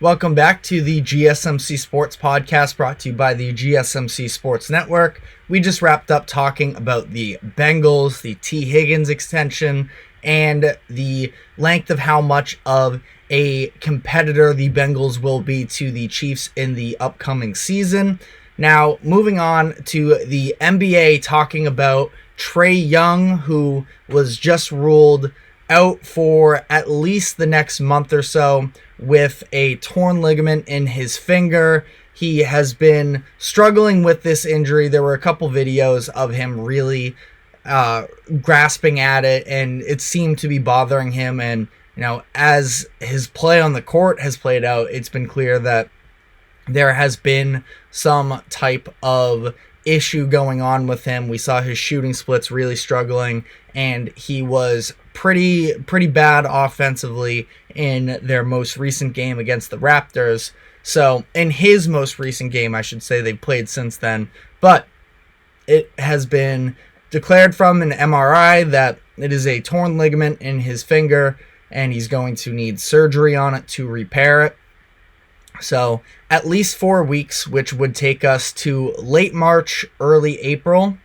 Welcome back to the GSMC Sports Podcast, brought to you by the GSMC Sports Network. We just wrapped up talking about the Bengals, the T. Higgins extension, and the length of how much of a competitor the Bengals will be to the Chiefs in the upcoming season. Now, moving on to the NBA, talking about Trae Young, who was just ruled out for at least the next month or so with a torn ligament in his finger. He has been struggling with this injury. There were a couple videos of him really grasping at it, and it seemed to be bothering him. And, as his play on the court has played out, it's been clear that there has been some type of issue going on with him. We saw his shooting splits really struggling, and he was pretty bad offensively in their most recent game against the Raptors. So in his most recent game, I should say, they've played since then, but it has been declared from an MRI that it is a torn ligament in his finger, and he's going to need surgery on it to repair it. So at least 4 weeks, which would take us to late March, early April.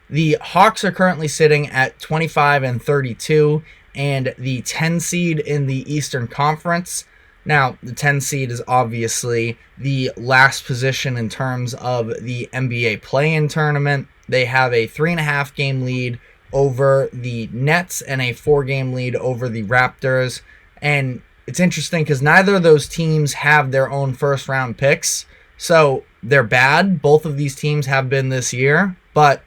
The Hawks are currently sitting at 25-32 and the 10 seed in the Eastern Conference. Now, the 10 seed is obviously the last position in terms of the NBA play-in tournament. They have a 3.5 game lead over the Nets and a 4-game lead over the Raptors. And it's interesting because neither of those teams have their own first-round picks, so they're bad. Both of these teams have been this year, but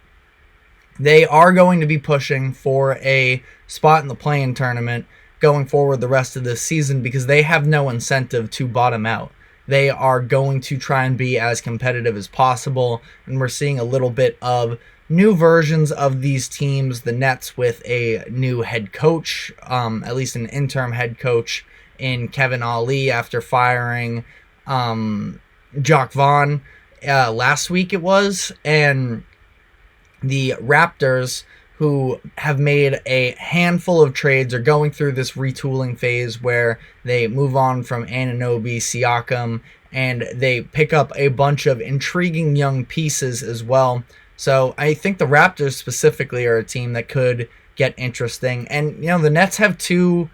they are going to be pushing for a spot in the play-in tournament going forward the rest of this season because they have no incentive to bottom out. They are going to try and be as competitive as possible, and we're seeing a little bit of new versions of these teams. The Nets with a new head coach, at least an interim head coach in Kevin Ali after firing Jacques Vaughn last week it was, and the Raptors, who have made a handful of trades, are going through this retooling phase where they move on from Anunoby, Siakam, and they pick up a bunch of intriguing young pieces as well. So I think the Raptors specifically are a team that could get interesting. And, the Nets have two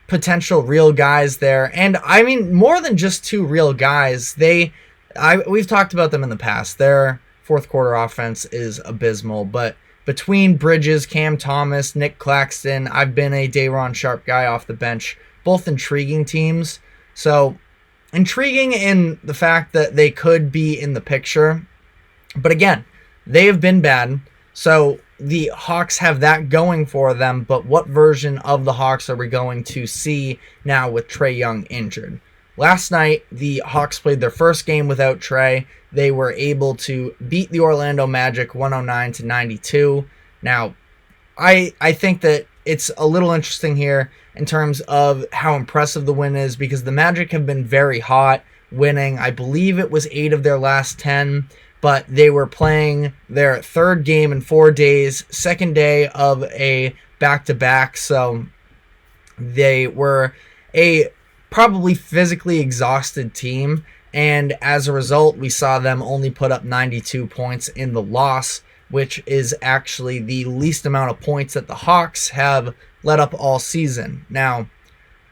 potential real guys there. And, I mean, more than just two real guys. We've talked about them in the past. Their fourth quarter offense is abysmal, but between Bridges, Cam Thomas, Nick Claxton, I've been a Day'Ron Sharpe guy off the bench, both intriguing teams. So intriguing in the fact that they could be in the picture, but again, they have been bad. So the Hawks have that going for them, but what version of the Hawks are we going to see now with Trae Young injured? Last night, the Hawks played their first game without Trae. They were able to beat the Orlando Magic 109-92. Now, I think that it's a little interesting here in terms of how impressive the win is because the Magic have been very hot, winning, I believe it was 8 of their last 10, but they were playing their third game in 4 days, second day of a back-to-back, so they were a probably physically exhausted team, and as a result, we saw them only put up 92 points in the loss, which is actually the least amount of points that the Hawks have let up all season. Now,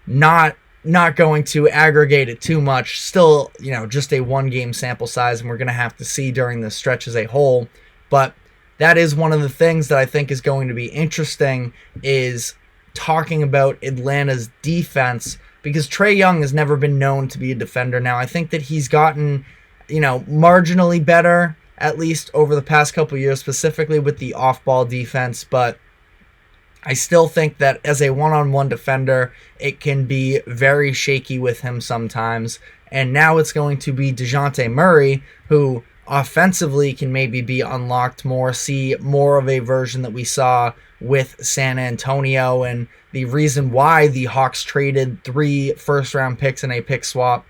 not going to aggregate it too much, still, just a 1-game sample size, and we're going to have to see during the stretch as a whole, but that is one of the things that I think is going to be interesting, is talking about Atlanta's defense, because Trae Young has never been known to be a defender. Now, I think that he's gotten, marginally better, at least over the past couple of years, specifically with the off-ball defense, but I still think that as a one-on-one defender, it can be very shaky with him sometimes, and now it's going to be DeJounte Murray, who offensively can maybe be unlocked more, see more of a version that we saw with San Antonio, and the reason why the Hawks traded 3 first-round picks in a pick swap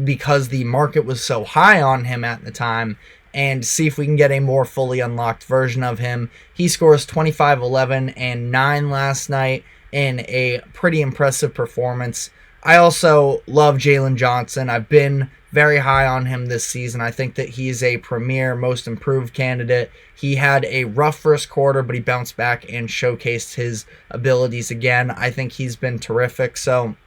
because the market was so high on him at the time, and see if we can get a more fully unlocked version of him. He scores 25, 11, and 9 last night in a pretty impressive performance. I also love Jalen Johnson. I've been very high on him this season. I think that he's a premier most improved candidate. He had a rough first quarter, but he bounced back and showcased his abilities again. I think he's been terrific. So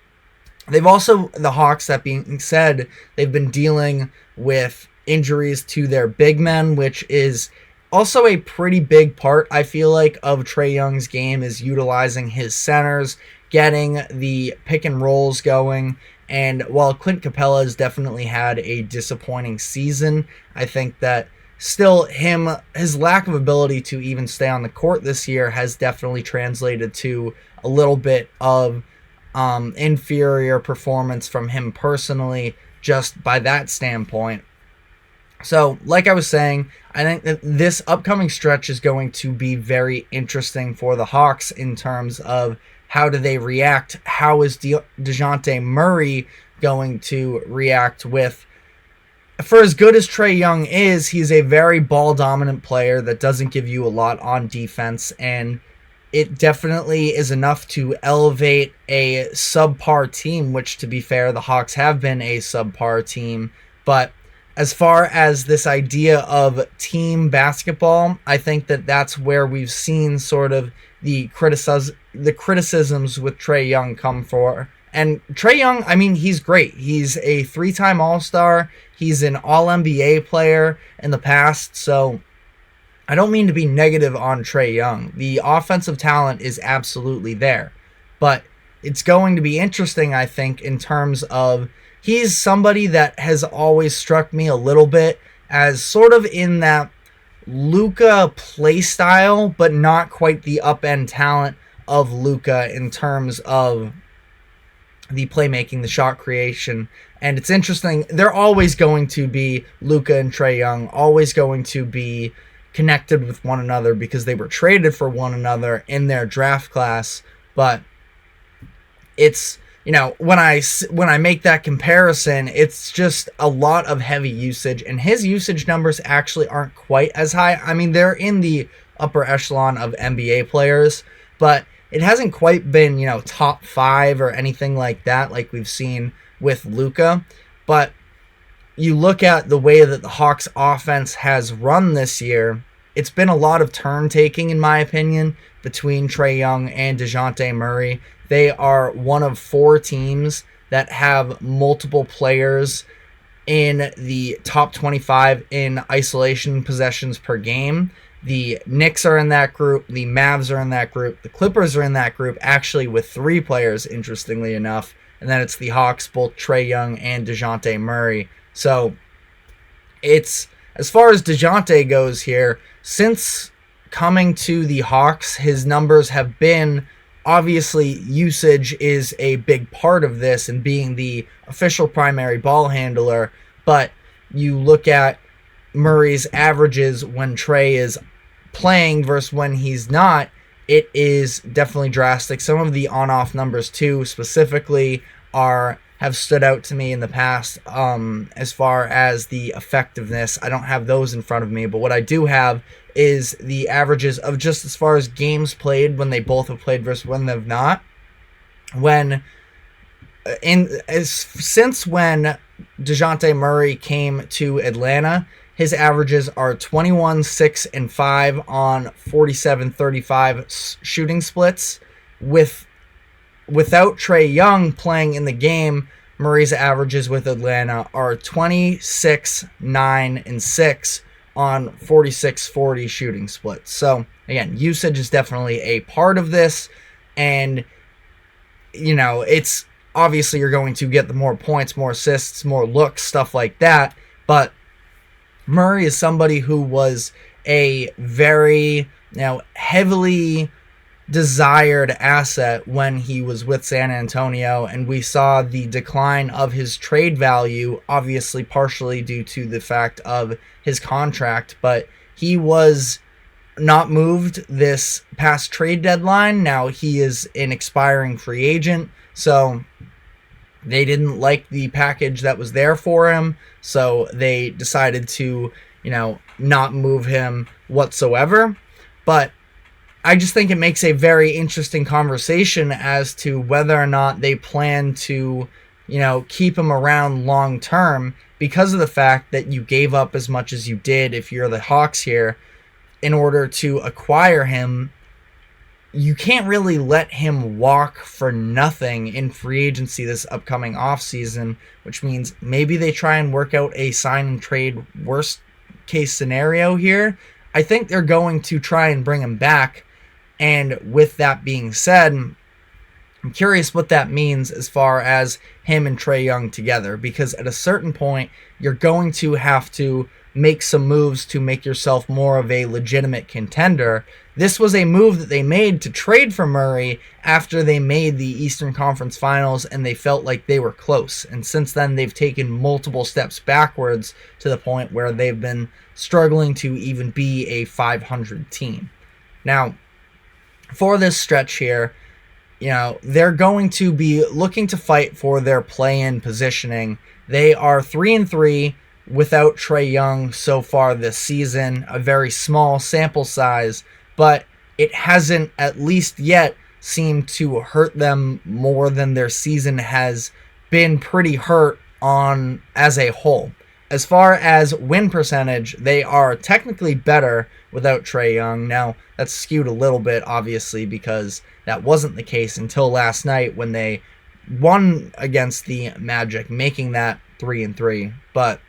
they've also, the Hawks, that being said, they've been dealing with injuries to their big men, which is also a pretty big part, I feel like, of Trae Young's game, is utilizing his centers, getting the pick and rolls going. And while Clint Capella has definitely had a disappointing season, I think that still his lack of ability to even stay on the court this year has definitely translated to a little bit of inferior performance from him personally, just by that standpoint. So, like I was saying, I think that this upcoming stretch is going to be very interesting for the Hawks in terms of how do they react? How is DeJounte Murray going to react with... For as good as Trae Young is, he's a very ball-dominant player that doesn't give you a lot on defense, and it definitely is enough to elevate a subpar team, which, to be fair, the Hawks have been a subpar team. But as far as this idea of team basketball, I think that that's where we've seen sort of the criticisms with Trae Young come for. And Trae Young, I mean, he's great. He's a 3-time All-Star. He's an All-NBA player in the past. So I don't mean to be negative on Trae Young. The offensive talent is absolutely there. But it's going to be interesting, I think, in terms of he's somebody that has always struck me a little bit as sort of in that Luka play style, but not quite the upend talent of Luka in terms of the playmaking, the shot creation. And it's interesting, they're always going to be, Luka and Trae Young, always going to be connected with one another because they were traded for one another in their draft class. But it's, you know, when I make that comparison, it's just a lot of heavy usage, and his usage numbers actually aren't quite as high. I mean, they're in the upper echelon of NBA players, but it hasn't quite been, you know, top 5 or anything like that, like we've seen with Luka. But you look at the way that the Hawks offense has run this year, it's been a lot of turn taking, in my opinion, between Trae Young and DeJounte Murray. They are one of 4 teams that have multiple players in the top 25 in isolation possessions per game. The Knicks are in that group. The Mavs are in that group. The Clippers are in that group, actually with 3 players, interestingly enough. And then it's the Hawks, both Trae Young and DeJounte Murray. So it's, as far as DeJounte goes here, since coming to the Hawks, his numbers have been, obviously usage is a big part of this and being the official primary ball handler, but you look at Murray's averages when Trae is playing versus when he's not, it is definitely drastic. Some of the on-off numbers too specifically have stood out to me in the past as far as the effectiveness. I don't have those in front of me, but what I do have is the averages of just as far as games played when they both have played versus when they've not. Since when DeJounte Murray came to Atlanta, his averages are 21, 6, and 5 on 47-35 shooting splits. Without Trae Young playing in the game, Murray's averages with Atlanta are 26, 9, and 6 on 46-40 shooting splits. So, again, usage is definitely a part of this. And, you know, it's obviously you're going to get the more points, more assists, more looks, stuff like that. But Murray is somebody who was a very, heavily desired asset when he was with San Antonio, and we saw the decline of his trade value, obviously partially due to the fact of his contract, but he was not moved this past trade deadline. Now he is an expiring free agent, so they didn't like the package that was there for him, so they decided to, not move him whatsoever. But I just think it makes a very interesting conversation as to whether or not they plan to, keep him around long term, because of the fact that you gave up as much as you did, if you're the Hawks here, in order to acquire him. You can't really let him walk for nothing in free agency this upcoming offseason, which means maybe they try and work out a sign and trade worst case scenario here. I think they're going to try and bring him back. And with that being said, I'm curious what that means as far as him and Trae Young together, because at a certain point, you're going to have to make some moves to make yourself more of a legitimate contender. This was a move that they made to trade for Murray after they made the Eastern Conference Finals and they felt like they were close. And since then, they've taken multiple steps backwards to the point where they've been struggling to even be a 500 team. Now, for this stretch here, they're going to be looking to fight for their play-in positioning. They are 3-3 without Trae Young so far this season, a very small sample size, but it hasn't, at least yet, seemed to hurt them more than their season has been pretty hurt on as a whole. As far as win percentage, they are technically better without Trae Young. Now, that's skewed a little bit, obviously, because that wasn't the case until last night when they won against the Magic, making that 3-3. But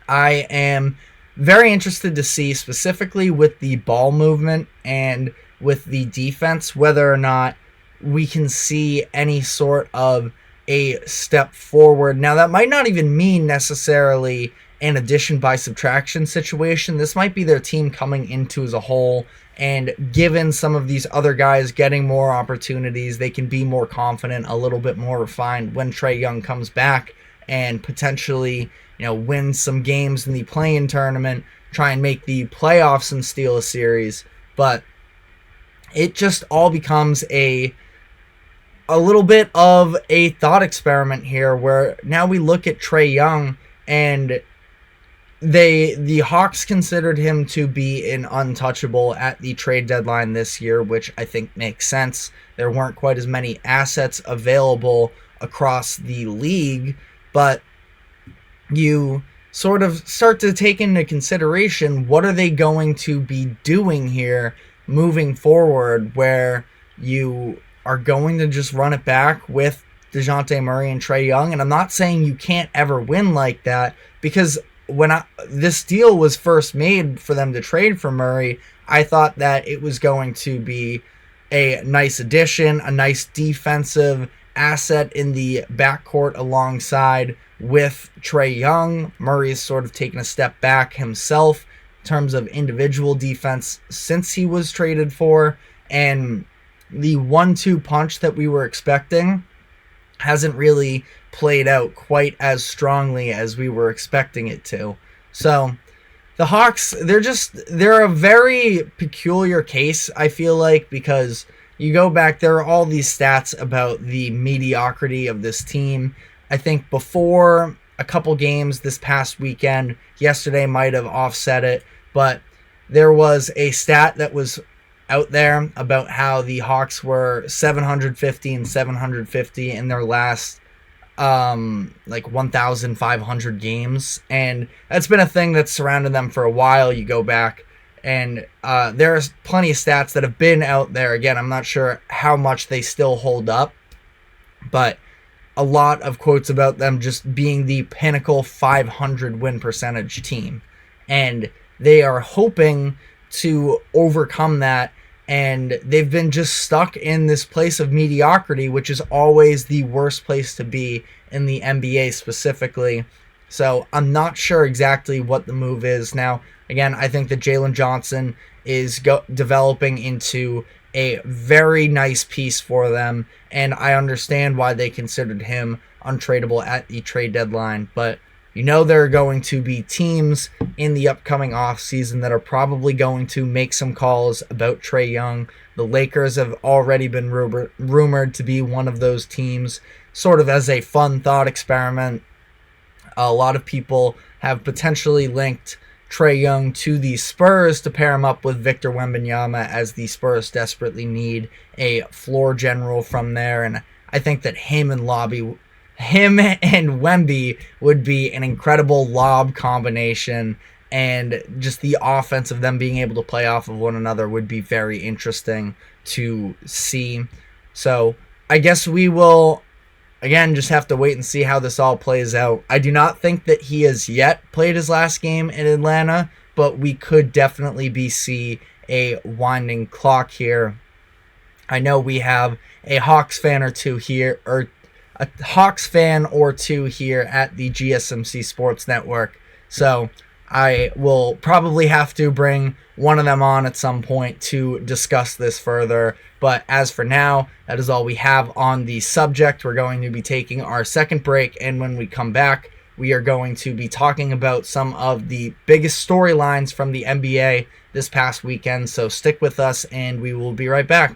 I am very interested to see, specifically with the ball movement and with the defense, whether or not we can see any sort of a step forward. Now, that might not even mean necessarily an addition by subtraction situation. This might be their team coming into as a whole, and given some of these other guys getting more opportunities, they can be more confident, a little bit more refined when Trae Young comes back and potentially, win some games in the play-in tournament, try and make the playoffs and steal a series. But it just all becomes a little bit of a thought experiment here, where now we look at Trae Young and the Hawks considered him to be an untouchable at the trade deadline this year, which I think makes sense. There weren't quite as many assets available across the league, but you sort of start to take into consideration, what are they going to be doing here moving forward, where you are going to just run it back with DeJounte Murray and Trae Young. And I'm not saying you can't ever win like that, because when this deal was first made for them to trade for Murray, I thought that it was going to be a nice addition, a nice defensive asset in the backcourt alongside with Trae Young. Murray's sort of taken a step back himself in terms of individual defense since he was traded for, and the 1-2 punch that we were expecting hasn't really played out quite as strongly as we were expecting it to. So the Hawks, they're a very peculiar case, I feel like, because you go back, there are all these stats about the mediocrity of this team. I think before a couple games this past weekend, yesterday might have offset it, but there was a stat that was out there about how the Hawks were 750 and 750 in their last 1,500 games, and that's been a thing that's surrounded them for a while. You go back, and there's plenty of stats that have been out there. Again, I'm not sure how much they still hold up, but a lot of quotes about them just being the pinnacle 500 win percentage team, and they are hoping to overcome that. And they've been just stuck in this place of mediocrity, which is always the worst place to be in the NBA specifically. So I'm not sure exactly what the move is. Now, again, I think that Jalen Johnson is developing into a very nice piece for them, and I understand why they considered him untradeable at the trade deadline. But there are going to be teams in the upcoming offseason that are probably going to make some calls about Trae Young. The Lakers have already been rumored to be one of those teams, sort of as a fun thought experiment. A lot of people have potentially linked Trae Young to the Spurs to pair him up with Victor Wembanyama, as the Spurs desperately need a floor general from there. And I think that him and Wemby would be an incredible lob combination, and just the offense of them being able to play off of one another would be very interesting to see. So I guess we will, again, just have to wait and see how this all plays out. I do not think that he has yet played his last game in Atlanta, but we could definitely see a winding clock here. I know we have a Hawks fan or two here, or a Hawks fan or two here at the GSMC Sports Network. So I will probably have to bring one of them on at some point to discuss this further. But as for now, that is all we have on the subject. We're going to be taking our second break, and when we come back, we are going to be talking about some of the biggest storylines from the NBA this past weekend. So stick with us, and we will be right back.